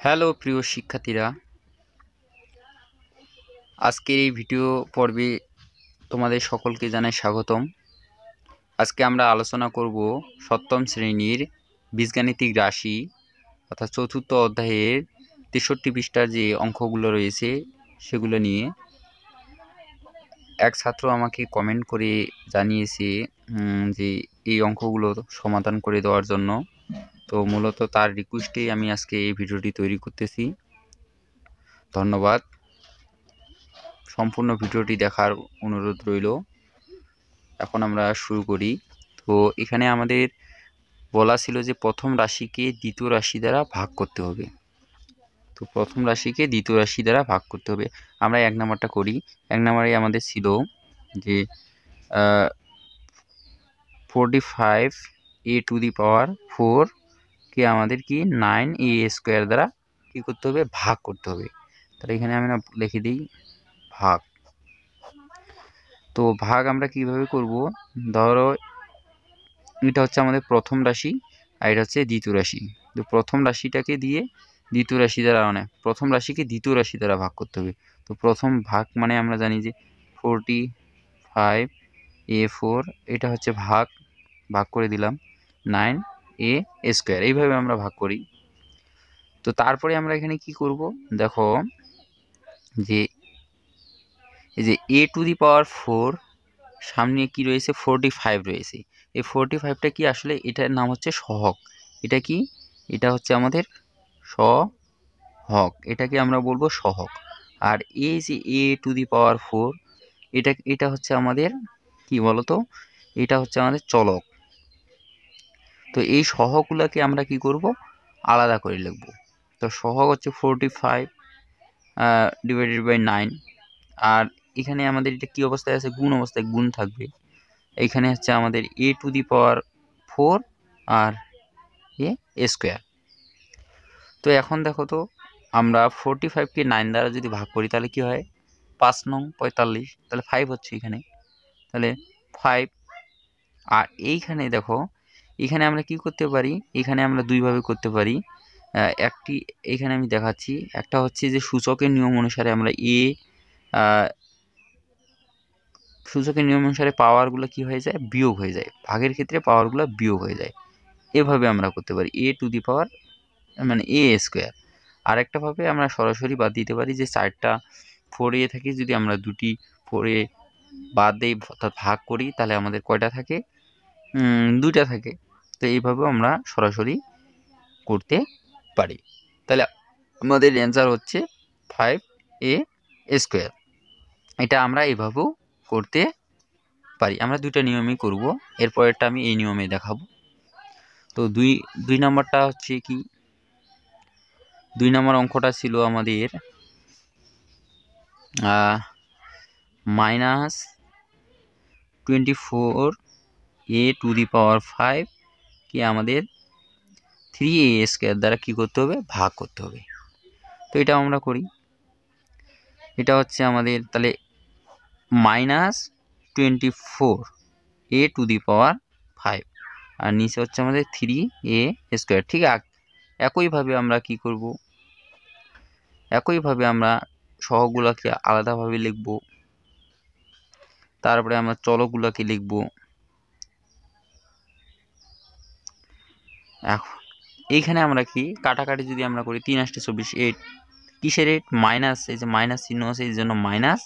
Hello প্রিয় শিক্ষার্থীরা, আজকের এই ভিডিও পর্বে তোমাদের সকলকে জানাই স্বাগতম। আজকে আমরা আলোচনা করব সপ্তম শ্রেণীর বীজগাণিতিক রাশি অর্থাৎ চতুর্থ অধ্যায়ের 63 পৃষ্ঠার যে অঙ্কগুলো রয়েছে সেগুলো নিয়ে। এক ছাত্র আমাকে কমেন্ট করে জানিয়েছে যে এই অঙ্কগুলো সমাধান করে দেওয়ার জন্য। তো মূলত তার রিকোয়েস্টেই আমি আজকে এই ভিডিওটি তৈরি করতেছি। ধন্যবাদ। সম্পূর্ণ ভিডিওটি দেখার অনুরোধ রইল। এখন আমরা শুরু করি। তো এখানে আমাদের বলা ছিল যে প্রথম রাশিকে দ্বিতীয় রাশি দ্বারা ভাগ করতে হবে। তো প্রথম রাশিকে দ্বিতীয় রাশি দ্বারা ভাগ করতে হবে। আমরা এক নাম্বারটা করি। এক নাম্বারে আমাদের ছিল যে 45a⁴ কে আমাদের কি 9a² দ্বারা কি করতে হবে, ভাগ করতে হবে। তাহলে এখানে আমরা লিখে দিই ভাগ। তো ভাগ আমরা কিভাবে করব? ধরো এটা হচ্ছে আমাদের প্রথম রাশি আর এটা হচ্ছে দ্বিতীয় রাশি। তো প্রথম রাশিটাকে দিয়ে দ্বিতীয় রাশি দ্বারা প্রথম রাশিকে দ্বিতীয় রাশি দ্বারা ভাগ করতে হবে। তো প্রথম ভাগ মানে আমরা জানি যে 45a⁴, এটা হচ্ছে ভাগ করে দিলাম 9a²। এইভাবে আমরা ভাগ করি। তো তারপরে আমরা এখানে কি করব, দেখো যে এই যে a⁴ সামনে কি রয়েছে, 45 রয়েছে। এই 45টা কি আসলে, এটার নাম হচ্ছে সহগ। এটা কি, এটা হচ্ছে আমাদের সহগ, এটাকে আমরা বলবো সহগ। আর এই যে a⁴ এটা হচ্ছে আমাদের কি বলতো, এটা হচ্ছে আমাদের চলক। তো এই সহগগুলোকে আমরা কি করব, আলাদা করে লিখব। তো সহগ হচ্ছে 45 / 9। আর এখানে আমাদের এটা কি অবস্থায় আছে, গুণ অবস্থায়, গুণ থাকবে। এইখানে হচ্ছে আমাদের a⁴ আর a²। তো এখন দেখো তো, আমরা 45কে 9 দ্বারা যদি ভাগ করি তাহলে কি হয়, 5 নং 45, তাহলে 5 হচ্ছে এখানে, তাহলে 5। আর এইখানে দেখো, এখানে আমরা কি করতে পারি, এখানে আমরা দুইভাবে করতে পারি। একটি এখানে আমি দেখাচ্ছি, একটা হচ্ছে যে সূচকের নিয়ম অনুসারে আমরা সূচকের নিয়ম অনুসারে পাওয়ারগুলো কি হয়ে যায়, বিয়োগ হয়ে যায়। ভাগের ক্ষেত্রে পাওয়ারগুলো বিয়োগ হয়ে যায়। এভাবে আমরা করতে পারি a² মানে a²। আরেকটা ভাবে আমরা সরাসরি বাদ দিতে পারি, যে 4টা 4a থাকে, যদি আমরা 2টি 4a বাদ দিই অর্থাৎ ভাগ করি, তাহলে আমাদের কয়টা থাকে, 2টা থাকে। তো এইভাবেও আমরা সরাসরি করতে পারি। তাহলে আমাদের অ্যান্সার হচ্ছে 5a²। এটা আমরা এইভাবেও করতে পারি। আমরা দুইটা নিয়মই করব। এরপরেরটা আমি এই নিয়মে দেখাবো। তো দুই নাম্বারটা হচ্ছে কি, 2 নম্বর অঙ্কটা ছিল আমাদের -24a⁵ কি আমাদের 3a² দ্বারা কি করতে হবে, ভাগ করতে হবে। তো এটা আমরা করি। এটা হচ্ছে আমাদের তাহলে -24a⁵ আর নিচে হচ্ছে আমাদের 3a²। ঠিক একইভাবে আমরা কি করব, একইভাবে আমরা সহগগুলোকে আলাদাভাবে লিখব। তারপরে আমরা চলকগুলোকে লিখব। এখন এইখানে আমরা কি কাটাকাটি যদি আমরা করি, 3 × 8 = 24, 8 কিসের 8, মাইনাস, এই যে মাইনাস চিহ্ন আছে এই জন্য -8।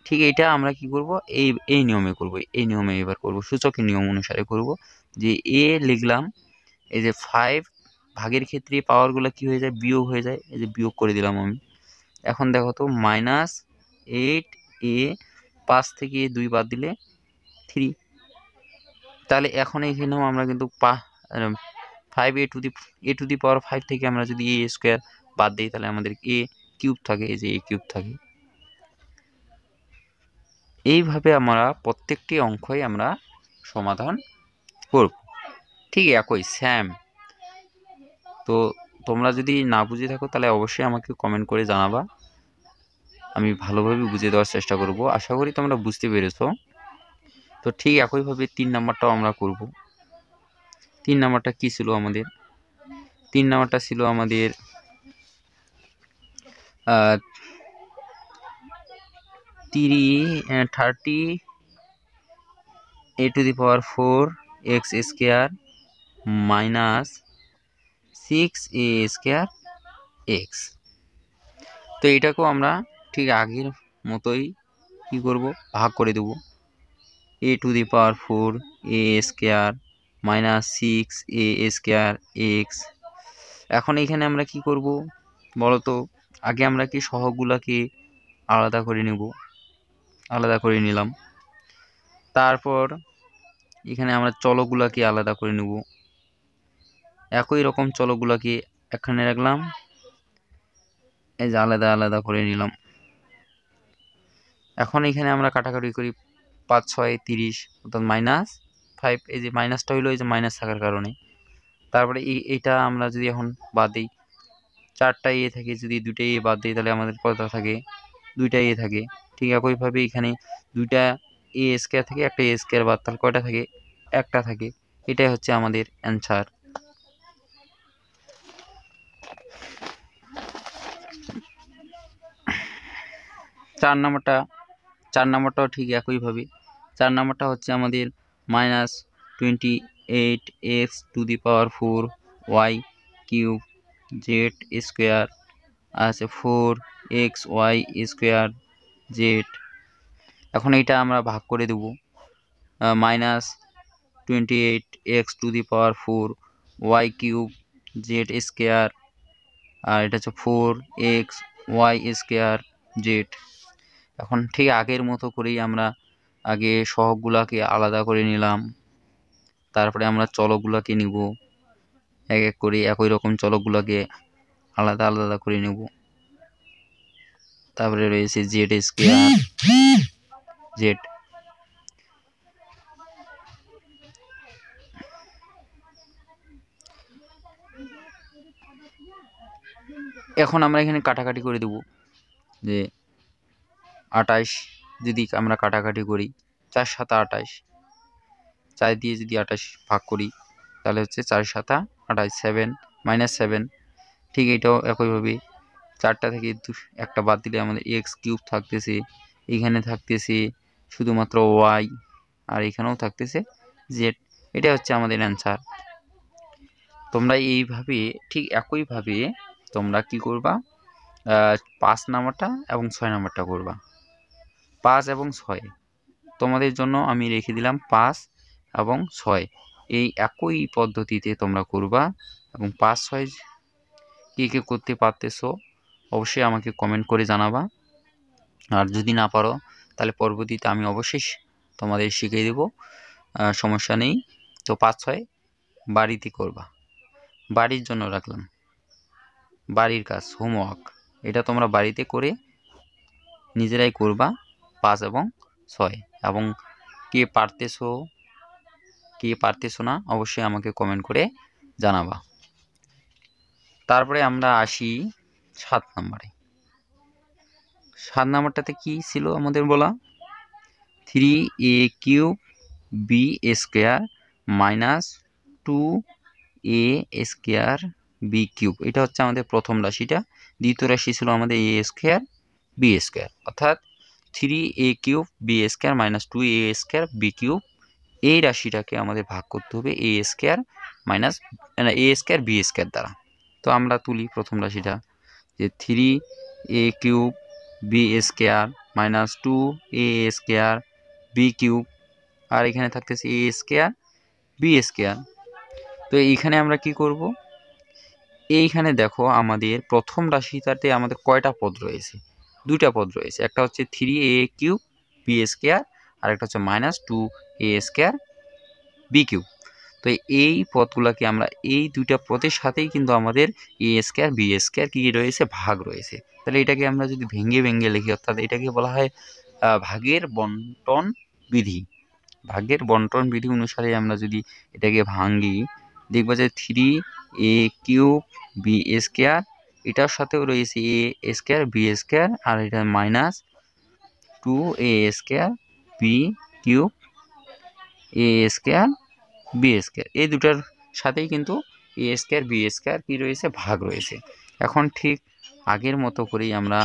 ঠিক এইটা আমরা কি করব, এই নিয়মে করব। এই নিয়মে এবার করব, সূচকের নিয়ম অনুসারে করব। যে a লিখলাম, এই যে 5 ভাগের ক্ষেত্রে পাওয়ারগুলো কি হয়ে যায়, বিয়োগ হয়ে যায়। এই যে বিয়োগ করে দিলাম আমি। এখন দেখো তো, -8a, 5 থেকে 2 বাদ দিলে 3। তাহলে এখন এখানেও আমরা কিন্তু 5a⁵ থেকে আমরা যদি a² বাদ দিই, তাহলে আমাদের a³ থাকে, এই যে a³ থাকে। এইভাবে আমরা প্রত্যেকটি অঙ্কই আমরা সমাধান করব, ঠিক একই সেম। তো তোমরা যদি না বুঝে থাকো তাহলে অবশ্যই আমাকে কমেন্ট করে জানাবা, আমি ভালোভাবে বুঝিয়ে দেওয়ার চেষ্টা করব। আশা করি তোমরা বুঝতে পেরেছো। তো ঠিক একইভাবে 3 নাম্বারটাও আমরা করব। 3 নাম্বারটা কি ছিল আমাদের, 3 নাম্বারটা ছিল আমাদের 30 a to the power 4 x square minus 6 a square x। তো এটাকেও আমরা ঠিক আগের মতোই কি করব, ভাগ করে দেব। a to the power 4 a square minus 6 a square x। এখন এখানে আমরা কি করব বলো তো, আগে আমরা কি সহগগুলোকে আলাদা করে নেব, আলাদা করে নিলাম। তারপর এখানে আমরা চলকগুলোকে আলাদা করে নেব। একই রকম চলকগুলোকে এখানে রাখলাম, এই যে আলাদা আলাদা করে নিলাম। এখন এখানে আমরা কাটাকাটি করি, 5 6 30 অর্থাৎ -5। এই যে মাইনাসটা হইলো এই যে মাইনাস থাকার কারণে। তারপরে এইটা আমরা যদি এখন বাদ দিই, 4টা এ থাকে, যদি 2টা এ বাদ দিই তাহলে আমাদের কতটা থাকে, 2টা এ থাকে। ঠিক একইভাবে এখানে 2টা এ স্কয়ার থেকে একটা এ স্কয়ার বাদ, তাহলে কয়টা থাকে, একটা থাকে। এটাই হচ্ছে আমাদের অ্যান্সার। চার নাম্বারটাও ঠিক একইভাবে। 4 নাম্বারটা হচ্ছে আমাদের -28x to the power 4 y cube z square আছে 4xy স্কোয়ার জেড। এখন এইটা আমরা ভাগ করে দেব, -28x to the power 4 y cube z square, আর এটা হচ্ছে 4xy স্কোয়ার জেড। এখন ঠিক আগের মতো করেই আমরা আগে সহগগুলোকে আলাদা করে নিলাম, তারপরে আমরা চলকগুলোকে নিব এক এক করে, একই রকম চলকগুলোকে আলাদা আলাদা করে নেব। তারপরে রয়েছে জেড স্কয়ার জেড। এখন আমরা এখানে কাটাকাটি করে দেব, যে 28 যদি আমরা কাটাকাটি করি, 4 7 28, 4 দিয়ে যদি 28 ভাগ করি তাহলে হচ্ছে 4 7 28, 7 -7। ঠিক এটাও একইভাবে 4টা থেকে একটা বাদ দিলে আমাদের এক্স কিউব থাকতেছে, এখানে থাকতেছে শুধুমাত্র ওয়াই, আর এখানেও থাকতেছে জেড। এটা হচ্ছে আমাদের অ্যান্সার। তোমরা এইভাবে ঠিক একইভাবে তোমরা কি করবা, 5 নাম্বারটা এবং 6 নাম্বারটা করবা। 5 এবং 6 তোমাদের জন্য আমি রেখে দিলাম, 5 এবং 6 এই একই পদ্ধতিতে তোমরা করবা। এবং 5 6 কে করতে পারতেছো অবশ্যই আমাকে কমেন্ট করে জানাবা। আর যদি না পারো তাহলে পরবর্তীতে আমি অবশ্যই তোমাদের শিখিয়ে দেব, সমস্যা নেই। তো 5 6 বাড়িতে করবা, বাড়ির জন্য রাখলাম, বাড়ির কাজ হোমওয়ার্ক, এটা তোমরা বাড়িতে করে নিজেরাই করবা 5 এবং 6। এবং কে পারতেছো না অবশ্যই আমাকে কমেন্ট করে জানাবা। তারপরে আমরা আসি 7 নম্বরে। 7 নাম্বারটাতে কি ছিল আমাদের বলা, 3a³ b² -2a² b³ এটা হচ্ছে আমাদের প্রথম রাশিটা। দ্বিতীয় রাশি ছিল আমাদের a² b², অর্থাৎ 3a³ b² -2a² b³ এই রাশিটাকে আমাদের ভাগ করতে হবে a² b² দ্বারা। তো আমরা তুলি প্রথম রাশিটা, যে 3a³ b² -2a² b³ আর এখানে থাকতেছে a² b²। তো এইখানে আমরা কি করব, এইখানে দেখো আমাদের প্রথম রাশিটাতে আমাদের কয়টা পদ রয়েছে, 2টা পদ রয়েছে। একটা হচ্ছে 3a³ b² আর একটা হচ্ছে -2a² b³ তো এই পদগুলোকে আমরা এই 2টা পদের সাথেই কিন্তু আমাদের a² b² কি রয়েছে, ভাগ রয়েছে। তাহলে এটাকে আমরা যদি ভেঙে ভেঙে লিখি, অর্থাৎ এটাকে বলা হয় ভাগের বন্টন বিধি। ভাগের বন্টন বিধি অনুসারে আমরা যদি এটাকে ভাঙি, দেখব যে 3a³ b² এটার সাথেও রয়েছে a² b² আর এটা -2a² b³ a² b² এই দুটার সাথেই কিন্তু এ স্কোয়ার বি স্কোয়ার কী রয়েছে, ভাগ রয়েছে। এখন ঠিক আগের মতো করেই আমরা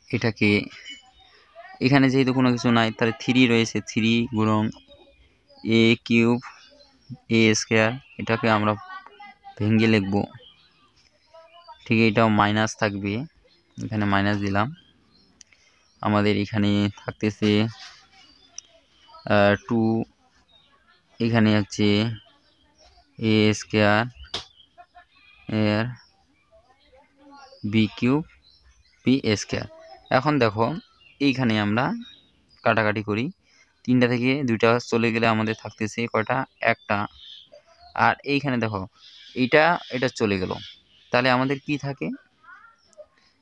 এটাকে, এখানে যেহেতু কোনো কিছু নাই তাহলে 3 রয়েছে, 3 গুণন এ কিউব এ স্কোয়ার, এটাকে আমরা ভেঙে লিখব। ঠিক এটাও মাইনাস থাকবে, এখানে মাইনাস দিলাম। আমাদের এখানে থাকতেছে 2, এখানে হচ্ছে এ স্কোয়ার এর বি কিউব বি স্কোয়ার। এখন দেখো এইখানে আমরা কাটাকাটি করি, 3টা থেকে 2টা চলে গেলে আমাদের থাকতেছে কয়টা, 1টা। আর এইখানে দেখো এটা চলে গেল, তাহলে আমাদের কি থাকে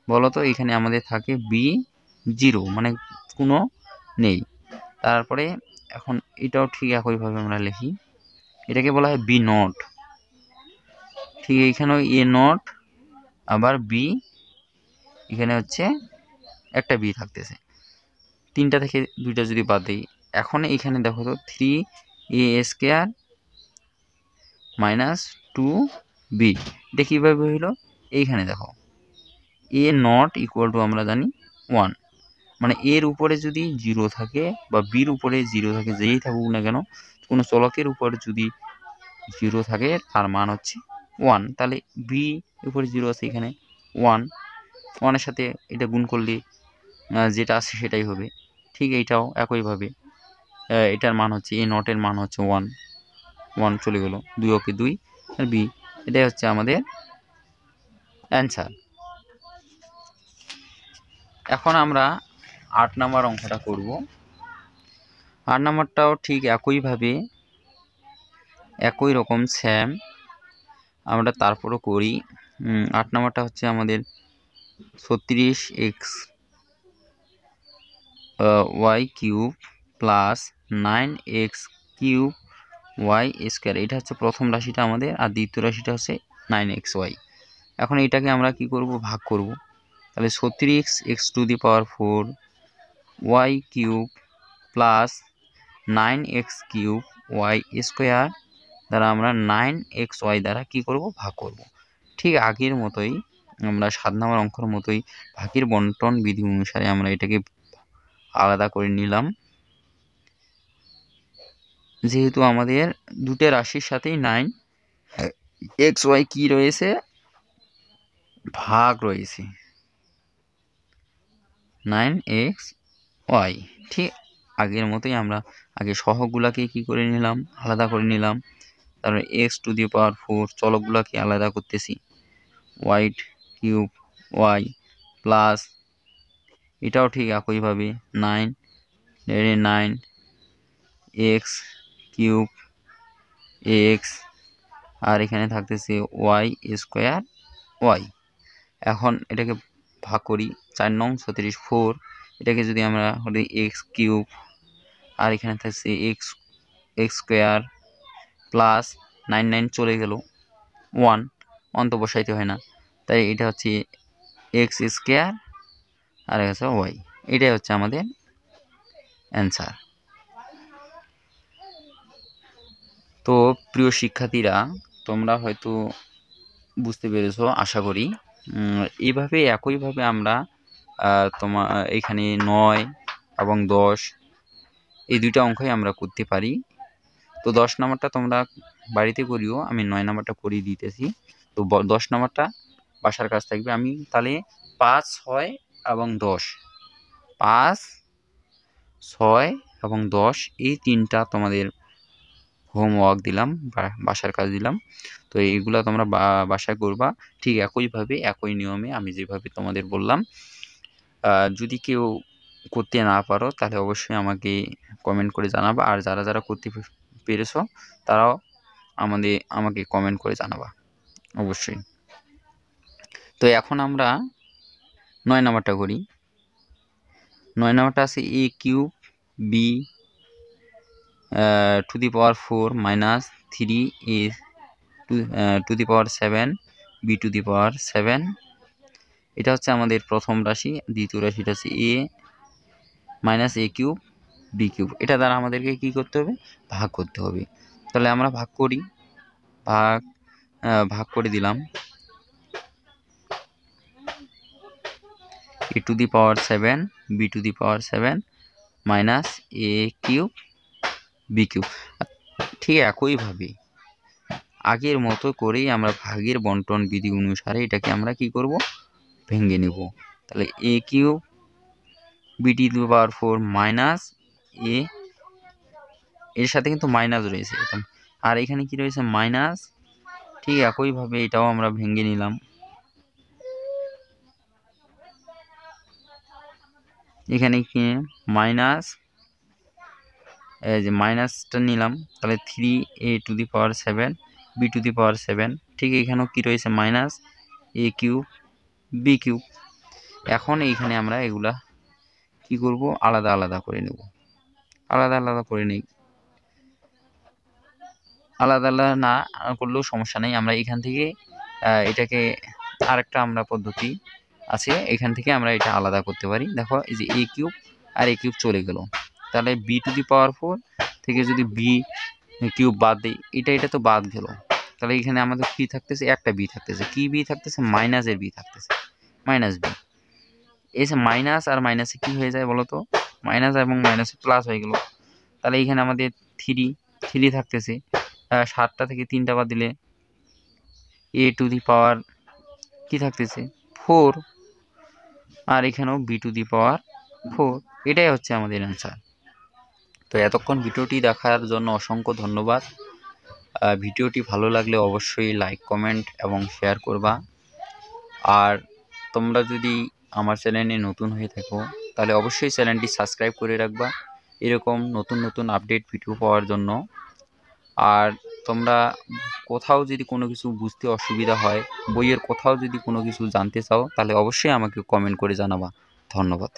বলো তো, এইখানে আমাদের থাকে বি 0, মানে কোনো নেই। তারপরে এখন এটাও ঠিক একইভাবে আমরা লিখি, এটাকে বলা হয় বি নট। ঠিক এইখানেও এ নট, আবার বি, এখানে হচ্ছে একটা বি থাকতেছে। 3টা থেকে 2টা যদি বাদ দিই, এখন এইখানে দেখো তো 3 এ স্কোয়ার মাইনাস 2 বি, এটা কীভাবে হইল, এইখানে দেখো এ নট ইকুয়াল টু আমরা জানি 1, মানে এর উপরে যদি 0 থাকে বা বির উপরে 0 থাকে, যেই থাকুক না কেন, কোনো চলকের উপরে যদি 0 থাকে তার মান হচ্ছে 1, তাহলে বি উপরে 0 আছে, এখানে 1, 1-এর সাথে এটা গুণ করলে যেটা আছে সেটাই হবে। ঠিক এইটাও একইভাবে, এটার মান হচ্ছে এ নটের মান হচ্ছে 1, 1 চলে গেল, 2 ওকে 2 আর বি, এটাই হচ্ছে আমাদের অ্যান্সার। এখন আমরা 8 নম্বর অঙ্কটা করব। 8 নম্বরটাও ঠিক একইভাবে, একই রকম সেম আমরা তারপরও করি। 8 নম্বরটা হচ্ছে আমাদের 36x Y cube plus 9x cube Y square, এটা হচ্ছে প্রথম রাশিটা আমাদের, আর দ্বিতীয় রাশিটা হচ্ছে 9xy। এখন এটাকে আমরা কি করব, ভাগ করব। তাহলে 36x⁴ Y cube plus 9x cube Y square দ্বারা আমরা 9xy দ্বারা কি করব, ভাগ করব। ঠিক আগের মতোই আমরা 7 নম্বর অঙ্কের মতোই ভাগের বন্টন বিধি অনুসারে আমরা এটাকে আলাদা করে নিলাম। যেহেতু আমাদের দুটো রাশির সাথেই 9xy কি রয়েছে, ভাগ রয়েছে 9xy। ঠিক আগের মতোই আমরা আগে সহগগুলাকে কি করে নিলাম, আলাদা করে নিলাম। তারপরে x⁴ চলকগুলাকে আলাদা করতেছি, ওয়াই কিউব ওয়াই প্লাস, এটাও ঠিক একইভাবে 9x কিউব এক্স, আর এখানে থাকতেছে ওয়াই স্কোয়ার ওয়াই। এখন এটাকে ভাগ করি, 4 নং 36 এটাকে যদি আমরা হলে এক্স কিউব, আর এখানে থাকছে এক্স স্কোয়ার প্লাস 9 চলে গেল, 1 তো বসাইতে হয় না, তাই এটা হচ্ছে এক্স স্কোয়ার আর হচ্ছে ওয়াই, এটাই হচ্ছে আমাদের অ্যান্সার। তো প্রিয় শিক্ষার্থীরা, তোমরা হয়তো বুঝতে পেরেছো আশা করি। এইভাবে একইভাবে আমরা তোমার এখানে 9 এবং 10 এই দুইটা অঙ্কই আমরা করতে পারি। তো 10 নম্বরটা তোমরা বাড়িতে করিও, আমি 9 নম্বরটা করিয়ে দিতেছি। তো 10 নম্বরটা বাসার কাজ থাকবে। আমি তাহলে 5, 6 এবং 10, 5, 6 এবং 10 এই 3টা তোমাদের হোমওয়ার্ক দিলাম, বাসার কাজ দিলাম। তো এইগুলা তোমরা বাসায় করবা ঠিক একইভাবে, একই নিয়মে আমি যেভাবে তোমাদের বললাম। যদি কেউ করতে না পারো তাহলে অবশ্যই আমাকে কমেন্ট করে জানাবা, আর যারা যারা করতে পেরেছো তারাও আমাকে কমেন্ট করে জানাবা অবশ্যই। তো এখন আমরা 9 নম্বরটা করি। 9 নম্বরটা আছে এ cube B ⁴ minus 3a ⁴ 7 b⁴ 7, এটা হচ্ছে আমাদের প্রথম রাশি। দ্বিতীয় রাশিটা হচ্ছে a minus a cube B cube, এটা দ্বারা আমাদেরকে কি করতে হবে, ভাগ করতে হবে। তাহলে আমরা ভাগ করি, ভাগ করে দিলাম a to the power 7 b to the power 7 minus a cube B cube. ঠিক একইভাবে আগের মতো করেই আমরা ভাগের বন্টন বিধি অনুসারে এটাকে আমরা কি করব, ভেঙে নেব। তাহলে a cube b to the power 4 minus a, এর সাথে কিন্তু মাইনাস রয়েছে, আর এখানে কি রয়েছে মাইনাস। ঠিক একইভাবে এটাও আমরা ভেঙে নিলাম। এখানে কি মাইনাস, এই যে মাইনাসটা নিলাম, তাহলে 3a to the power 7 b to the power 7। ঠিক এখানেও কি রয়েছে minus a cube B cube. এখন এইখানে আমরা এগুলা কি করব, আলাদা আলাদা করে নেব। আলাদা আলাদা করে নেই, আলাদা আলাদা না করলেও সমস্যা নেই। আমরা এখান থেকে এটাকে আরেকটা আমরা পদ্ধতি আছে, এখান থেকে আমরা এটা আলাদা করতে পারি। দেখো এই যে a কিউব আর a কিউব চলে গেল, তাহলে b টু দি পাওয়ার 4 থেকে যদি b কিউব বাদ দিই, এটা তো বাদ গেল। তাহলে এখানে আমাদের কি থাকতেছে, একটা b থাকতেছে। কি b থাকতেছে, মাইনাসের b থাকতেছে, মাইনাস b। এসে মাইনাস আর মাইনাসে কি হয়ে যায় বলো তো, মাইনাস এবং মাইনাসে প্লাস হয়ে গেল। তাহলে এখানে আমাদের 3 থাকতেছে, 7টা থেকে 3টা বাদ দিলে a টু দি পাওয়ার কি থাকতেছে 4, আর এখানেও b টু দি পাওয়ার 4। এটাই হচ্ছে আমাদের অ্যান্সার। তো এতক্ষণ ভিডিওটি দেখার জন্য অসংখ্য ধন্যবাদ। ভিডিওটি ভালো লাগলে অবশ্যই লাইক, কমেন্ট এবং শেয়ার করবা। আর তোমরা যদি আমার চ্যানেলে নতুন হয়ে থাকো তাহলে অবশ্যই চ্যানেলটি সাবস্ক্রাইব করে রাখবা এরকম নতুন নতুন আপডেট ভিডিও পাওয়ার জন্য। আর তোমরা কোথাও যদি কোনো কিছু বুঝতে অসুবিধা হয়, বইয়ের কোথাও যদি কোনো কিছু জানতে চাও, তাহলে অবশ্যই আমাকে কমেন্ট করে জানাবা। ধন্যবাদ।